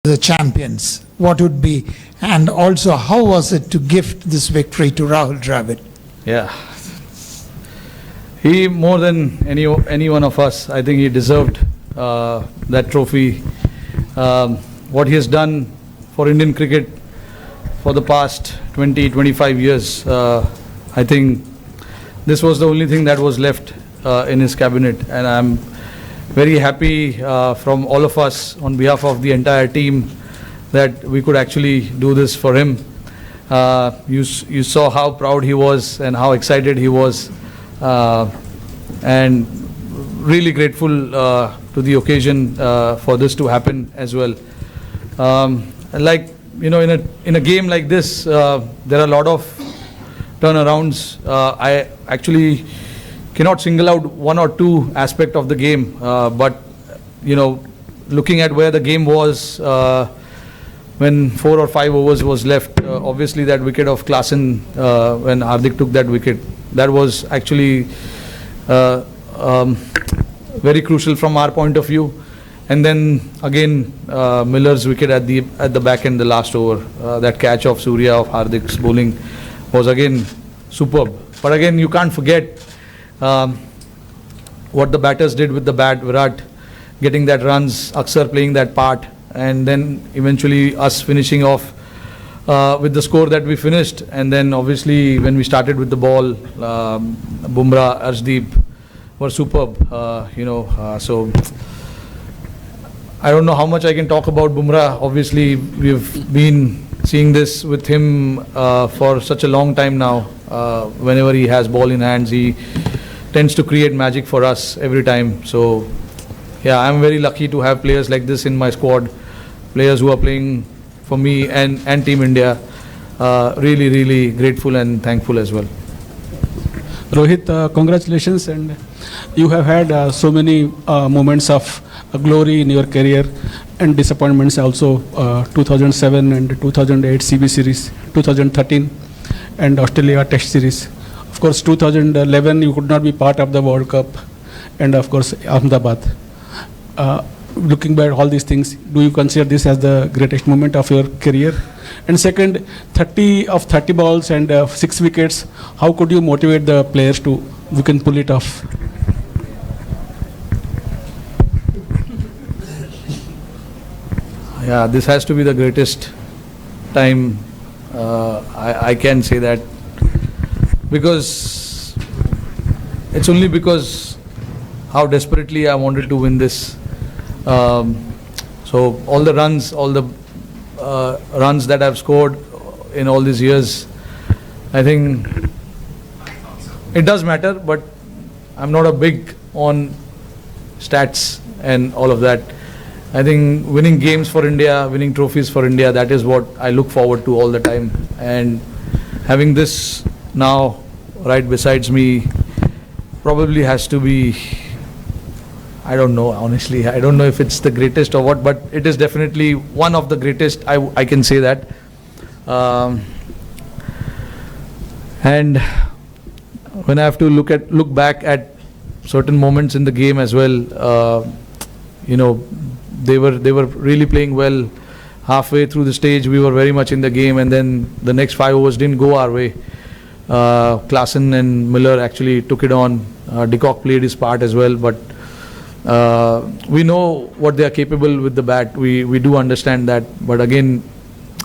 the champions, what would be, and also how was it to gift this victory to Rahul Dravid? Yeah. He, more than any one of us, I think he deserved that trophy. What he has done for Indian cricket for the past 20-25 years, I think this was the only thing that was left in his cabinet, and I'm very happy from all of us on behalf of the entire team that we could actually do this for him. You saw how proud he was and how excited he was, and really grateful to the occasion for this to happen as well. Like, you know, in a game like this, there are a lot of turnarounds. I actually cannot single out one or two aspects of the game, but you know, looking at where the game was when 4 or 5 overs was left, obviously that wicket of Klaasen, when Hardik took that wicket, that was actually very crucial from our point of view. And then again, Miller's wicket at the back end, the last over, that catch of Surya of Hardik's bowling was again superb. But again, you can't forget what the batters did with the bat. Virat getting that runs, Akshar playing that part, and then eventually us finishing off with the score that we finished. And then obviously when we started with the ball, Bumrah, Arshdeep were superb. So I don't know how much I can talk about Bumrah. Obviously we've been seeing this with him for such a long time now. Whenever he has ball in hands, he tends to create magic for us every time. So yeah, I'm very lucky to have players like this in my squad, players who are playing for me and Team India. Really, really grateful and thankful as well. Rohit, congratulations, and you have had so many moments of glory in your career and disappointments also. 2007 and 2008 CB series, 2013 and Australia Test series. Of course, 2011 you could not be part of the World Cup, and of course Ahmedabad. Looking back at all these things, do you consider this as the greatest moment of your career? And second, 30 balls and 6 wickets, how could you motivate the players to, we can pull it off? Yeah, this has to be the greatest time. I can say that, because it's only because how desperately I wanted to win this. So all the runs that I've scored in all these years, I think it does matter, but I'm not a big on stats and all of that. I think winning games for India, winning trophies for India, that is what I look forward to all the time. And having this now right besides me probably has to be, I don't know, honestly, I don't know if it's the greatest or what, but it is definitely one of the greatest, I can say that. And when I have to look back at certain moments in the game as well, you know, they were really playing well. Halfway through the stage, we were very much in the game, and then the next 5 overs didn't go our way. Klaasen and Miller actually took it on. De Kock played his part as well, but we know what they are capable with the bat. We do understand that, but again,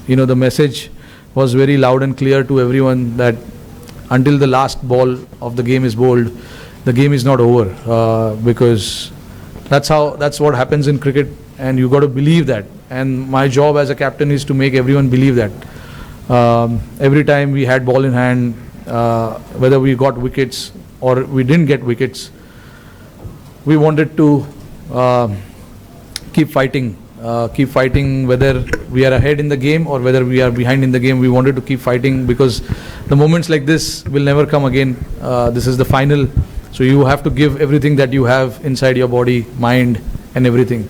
you know, the message was very loud and clear to everyone that until the last ball of the game is bowled, the game is not over, because that's what happens in cricket, and you got to believe that. And my job as a captain is to make everyone believe that. Every time we had ball in hand, whether we got wickets or we didn't get wickets, we wanted to keep fighting, whether we are ahead in the game or whether we are behind in the game. We wanted to keep fighting, because the moments like this will never come again. This is the final, so you have to give everything that you have inside your body, mind and everything.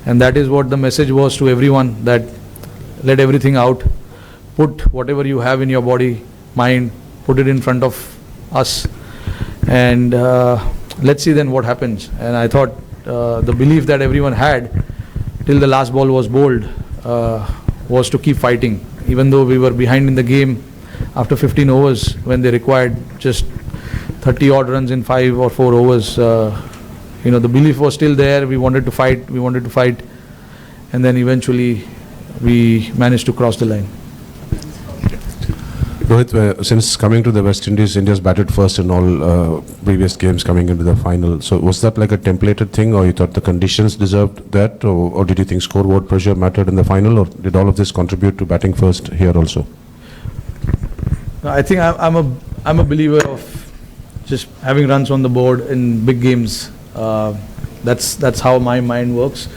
And that is what the message was to everyone, that let everything out, put whatever you have in your body, mind, put it in front of us, and let's see then what happens. And I thought the belief that everyone had till the last ball was bowled, was to keep fighting. Even though we were behind in the game after 15 overs, when they required just 30 odd runs in 5 or 4 overs, the belief was still there. We wanted to fight, and then eventually we managed to cross the line. Rohit, since coming to the West Indies, India's batted first in all previous games coming into the final. So was that like a templated thing, or you thought the conditions deserved that, or did you think scoreboard pressure mattered in the final, or did all of this contribute to batting first here also? I think I'm a believer of just having runs on the board in big games. That's how my mind works.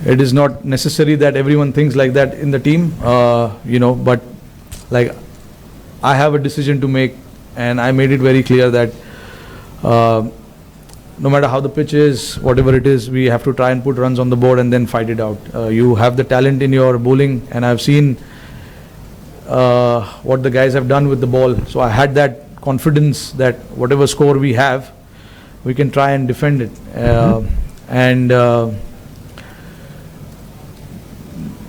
It is not necessary that everyone thinks like that in the team, but like I have a decision to make, and I made it very clear that no matter how the pitch is, whatever it is, we have to try and put runs on the board and then fight it out. You have the talent in your bowling, and I've seen what the guys have done with the ball. So I had that confidence that whatever score we have, we can try and defend it. And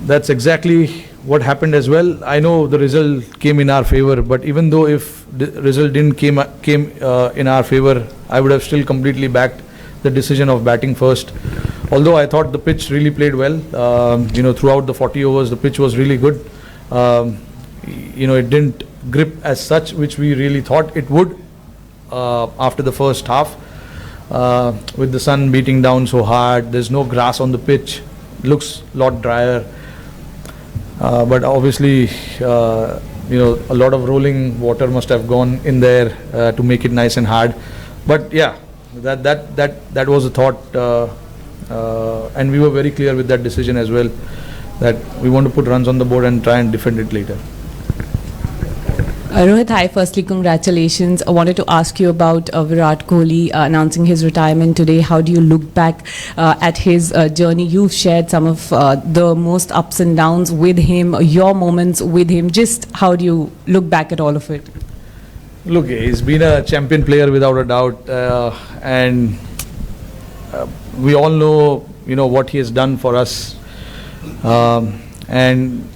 that's exactly what happened as well. I know the result came in our favor, but even though if the result didn't came in our favor, I would have still completely backed the decision of batting first. Although I thought the pitch really played well, throughout the 40 overs, the pitch was really good. It didn't grip as such, which we really thought it would after the first half. With the sun beating down so hard, there's no grass on the pitch, looks a lot drier. But obviously, a lot of rolling water must have gone in there to make it nice and hard. But yeah, that was a thought, and we were very clear with that decision as well, that we want to put runs on the board and try and defend it later. Rohit, hi. Firstly, congratulations. I wanted to ask you about Virat Kohli announcing his retirement today. How do you look back at his journey? You've shared some of the most ups and downs with him, your moments with him. Just how do you look back at all of it? Look, he's been a champion player without a doubt, and we all know, what he has done for us, and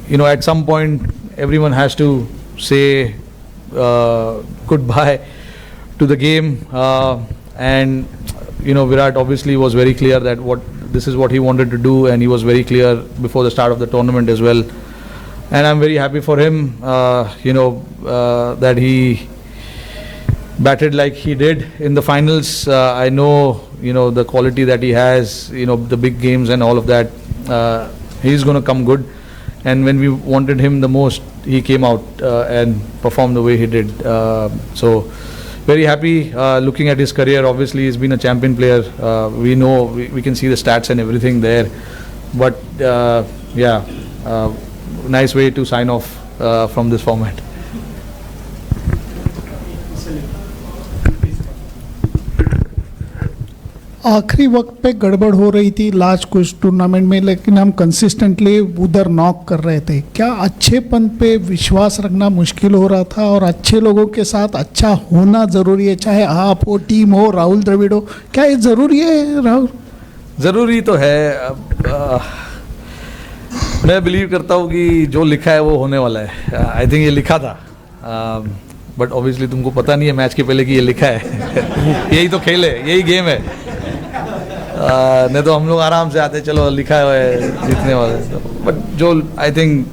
at some point, everyone has to say goodbye to the game. And Virat obviously was very clear that this is what he wanted to do, and he was very clear before the start of the tournament as well. And I'm very happy for him, that he batted like he did in the finals. I know, the quality that he has, the big games and all of that. He's going to come good. And when we wanted him the most, he came out and performed the way he did. So, very happy looking at his career. Obviously, he's been a champion player. We know, we can see the stats and everything there. But, nice way to sign off from this format. आखिरी वक्त पे गड़बड़ हो रही थी last कुछ tournament में, लेकिन हम कंसिस्टेंटली उधर नॉक कर रहे थे. क्या अच्छेपन पे विश्वास रखना मुश्किल हो रहा था, और अच्छे लोगों के साथ अच्छा होना ज़रूरी है, चाहे आप हो, टीम हो, राहुल द्रविड़ हो, क्या ये ज़रूरी है राहुल? ज़रूरी तो है. मैं बिलीव करता हूँ कि जो लिखा है वो होने वाला है. आई थिंक ये लिखा था, बट ऑब्वियसली तुमको पता नहीं है मैच के पहले कि ये लिखा है. यही तो खेल है, यही गेम है. नहीं तो हम लोग आराम से आते, चलो लिखा है जीतने वाले. बट जो I think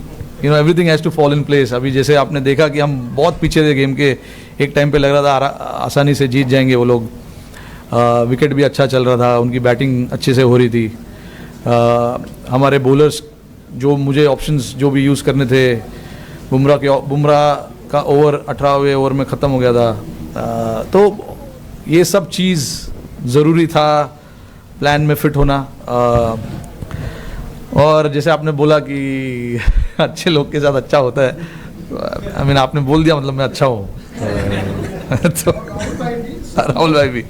everything has to fall in place. अभी जैसे आपने देखा कि हम बहुत पीछे थे गेम के, एक टाइम पे लग रहा था आसानी से जीत जाएंगे वो लोग. विकेट भी अच्छा चल रहा था, उनकी बैटिंग अच्छे से हो रही थी. हमारे बॉलर्स जो मुझे ऑप्शंस जो भी यूज़ करने थे, बुमराह का ओवर 18वें ओवर में ख़त्म हो गया था. तो ये सब चीज़ ज़रूरी था, प्लान में फिट होना. और जैसे आपने बोला कि अच्छे लोग के साथ अच्छा होता है, आई मीन आपने बोल दिया, मतलब मैं अच्छा हूँ. तो राहुल भाई भी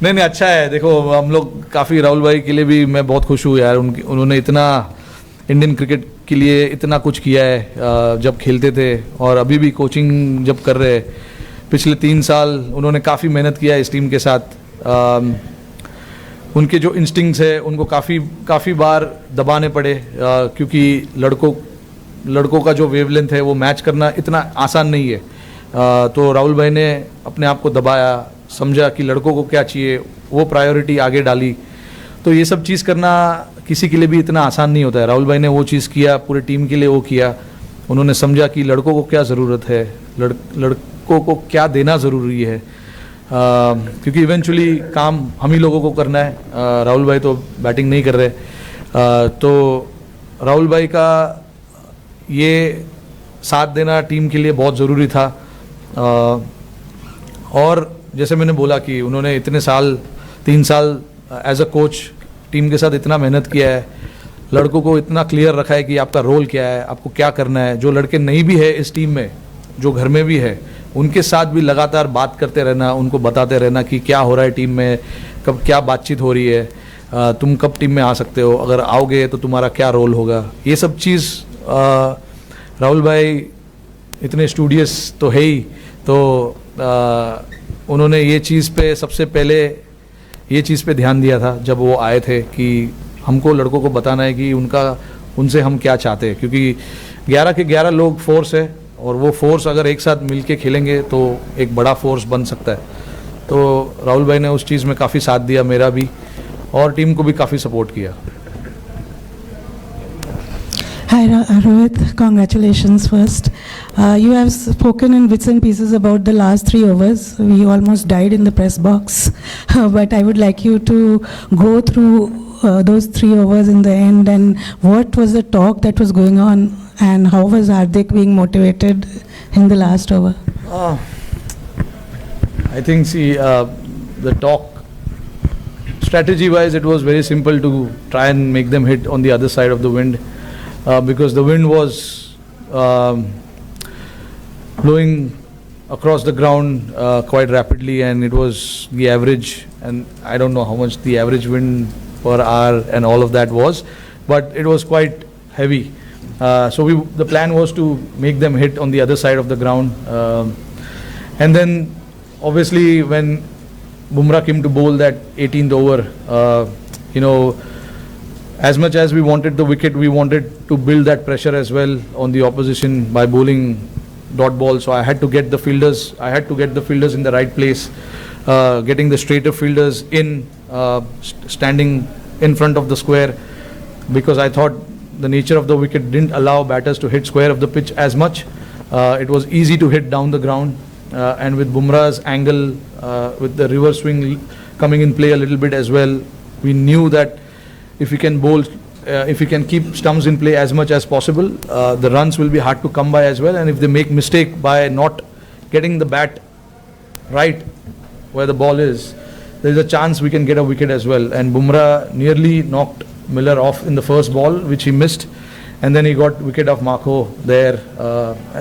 नहीं अच्छा है. देखो, हम लोग काफ़ी, राहुल भाई के लिए भी मैं बहुत खुश हूँ यार. उन्होंने इतना इंडियन क्रिकेट के लिए इतना कुछ किया है जब खेलते थे, और अभी भी कोचिंग जब कर रहे. पिछले 3 साल उन्होंने काफ़ी मेहनत किया है इस टीम के साथ. उनके जो इंस्टिंक्ट्स है उनको काफ़ी बार दबाने पड़े, क्योंकि लड़कों का जो वेवलेंथ है वो मैच करना इतना आसान नहीं है। तो राहुल भाई ने अपने आप को दबाया, समझा कि लड़कों को क्या चाहिए, वो प्रायोरिटी आगे डाली। तो ये सब चीज़ करना किसी के लिए भी इतना आसान नहीं होता है। राहुल भाई ने वो चीज़ किया, पूरे टीम के लिए वो किया। उन्होंने समझा कि लड़कों को क्या ज़रूरत है, लड़कों को क्या देना ज़रूरी है, क्योंकि इवेंचुअली काम हम ही लोगों को करना है। राहुल भाई तो बैटिंग नहीं कर रहे। तो राहुल भाई का ये साथ देना टीम के लिए बहुत ज़रूरी था। और जैसे मैंने बोला कि उन्होंने इतने साल 3 साल एज अ कोच टीम के साथ इतना मेहनत किया है, लड़कों को इतना क्लियर रखा है कि आपका रोल क्या है, आपको क्या करना है। जो लड़के नहीं भी है इस टीम में, जो घर में भी है, उनके साथ भी लगातार बात करते रहना, उनको बताते रहना कि क्या हो रहा है टीम में, कब क्या बातचीत हो रही है, तुम कब टीम में आ सकते हो, अगर आओगे तो तुम्हारा क्या रोल होगा। ये सब चीज़ राहुल भाई इतने स्टूडियस तो है ही, तो उन्होंने ये चीज़ पे सबसे पहले ये चीज़ पे ध्यान दिया था जब वो आए थे कि हमको लड़कों को बताना है कि उनसे हम क्या चाहते हैं, क्योंकि 11 के 11 लोग फोर्स है, और वो फोर्स अगर एक साथ मिलके खेलेंगे तो एक बड़ा फोर्स बन सकता है। तो राहुल भाई ने उस चीज़ में काफ़ी साथ दिया, मेरा भी, और टीम को भी काफ़ी सपोर्ट किया। Hi, Rohit. Congratulations first. You have spoken in bits and pieces about the last 3 overs. We almost died in the press box. But I would like you to go through those 3 overs in the end, and what was the talk that was going on, and how was Hardik being motivated in the last over? I think, the talk, strategy-wise, it was very simple to try and make them hit on the other side of the wind. Because the wind was blowing across the ground quite rapidly, and it was the average, and I don't know how much the average wind per hour and all of that was, but it was quite heavy. So the plan was to make them hit on the other side of the ground, and then obviously when Bumrah came to bowl that 18th over, as much as we wanted the wicket, we wanted to build that pressure as well on the opposition by bowling dot ball. So I had to get the fielders in the right place, getting the straighter fielders in, standing in front of the square, because I thought the nature of the wicket didn't allow batters to hit square of the pitch as much. It was easy to hit down the ground, and with Bumrah's angle, with the reverse swing coming in play a little bit as well, we knew that if we can bowl, if we can keep stumps in play as much as possible, the runs will be hard to come by as well. And if they make mistake by not getting the bat right where the ball is, there is a chance we can get a wicket as well. And Bumrah nearly knocked Miller off in the first ball, which he missed, and then he got wicket of Marco there.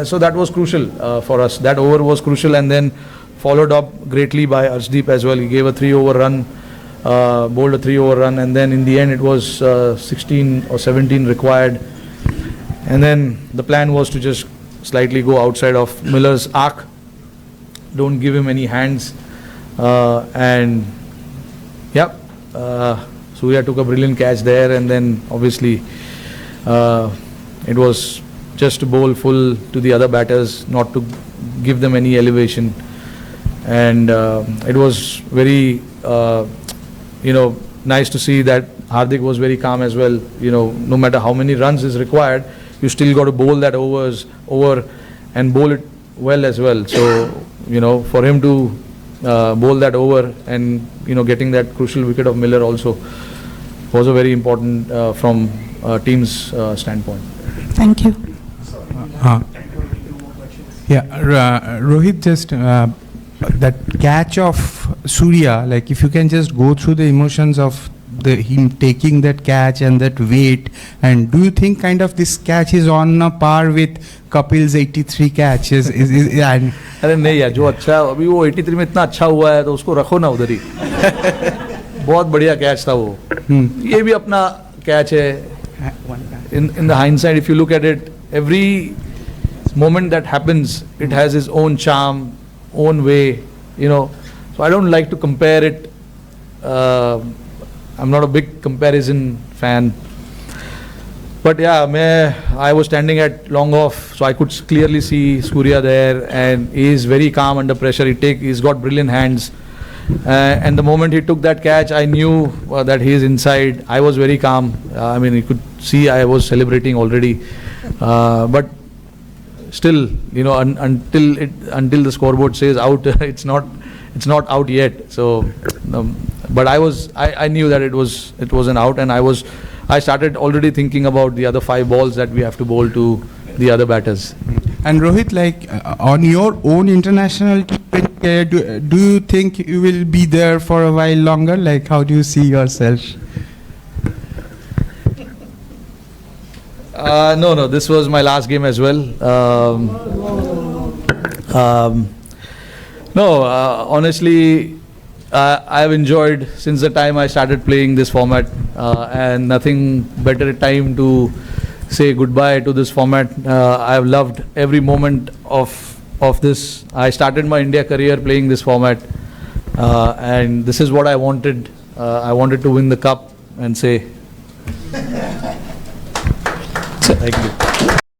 So that was crucial for us. That over was crucial, and then followed up greatly by Arshdeep as well. He gave a 3-over run. Bowled a 3-over run, and then in the end it was 16 or 17 required, and then the plan was to just slightly go outside of Miller's arc, don't give him any hands, and Surya took a brilliant catch there, and then obviously it was just to bowl full to the other batters, not to give them any elevation, and it was very nice to see that Hardik was very calm as well. No matter how many runs is required, you still got to bowl that over and bowl it well as well. So, for him to bowl that over and, getting that crucial wicket of Miller also was a very important from team's standpoint. Thank you. Rohit, just that catch of Surya, like if you can just go through the emotions of him taking that catch and that weight, and do you think kind of this catch is on a par with Kapil's 83 catches? अरे नहीं यार, जो अच्छा अभी वो 83 में इतना अच्छा हुआ है तो उसको रखो ना उधर ही। बहुत बढ़िया कैच था वो। ये भी अपना कैच है। In the hindsight, if you look at it, every moment that happens, it has its own charm, own way, So I don't like to compare it I'm not a big comparison fan. But yeah, I was standing at long off, so I could clearly see Surya there, and he is very calm under pressure. He's got brilliant hands. And the moment he took that catch, I knew that he is inside. I was very calm. I mean, you could see I was celebrating already. But still, you know, until the scoreboard says out, it's not out yet. So, but I knew that it was an out, and I started already thinking about the other 5 balls that we have to bowl to the other batters. And Rohit, like on your own international career, do you think you will be there for a while longer? Like, how do you see yourself? No, this was my last game as well. Honestly, I've enjoyed since the time I started playing this format, and nothing better time to say goodbye to this format. I've loved every moment of this. I started my India career playing this format, and this is what I wanted. I wanted to win the cup and say thank you.